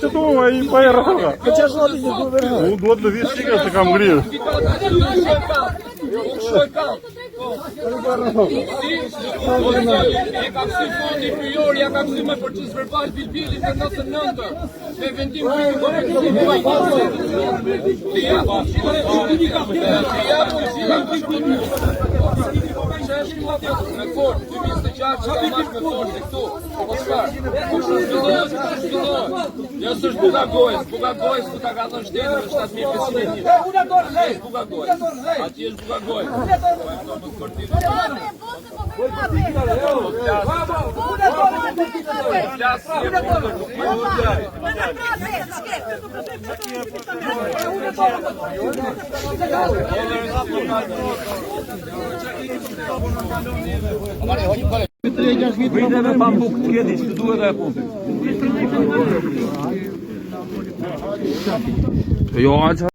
Që tu më i pa e rrëga. Unë duhet të vishë shika se kam ngrirë. E ka kësi fondi kryori, ja ka kësi me përqis verbal bilbili për 99 me vendim për me fort, 2004 që ka mash me fort e këtu, po shfar, jo së është buka gojës ku ta ka thënë shtetë në 7500 një. Buka gojës, ati është buka gojës. Vriteve pa buk të kjeti që të duhet e punë. Jo, aqë.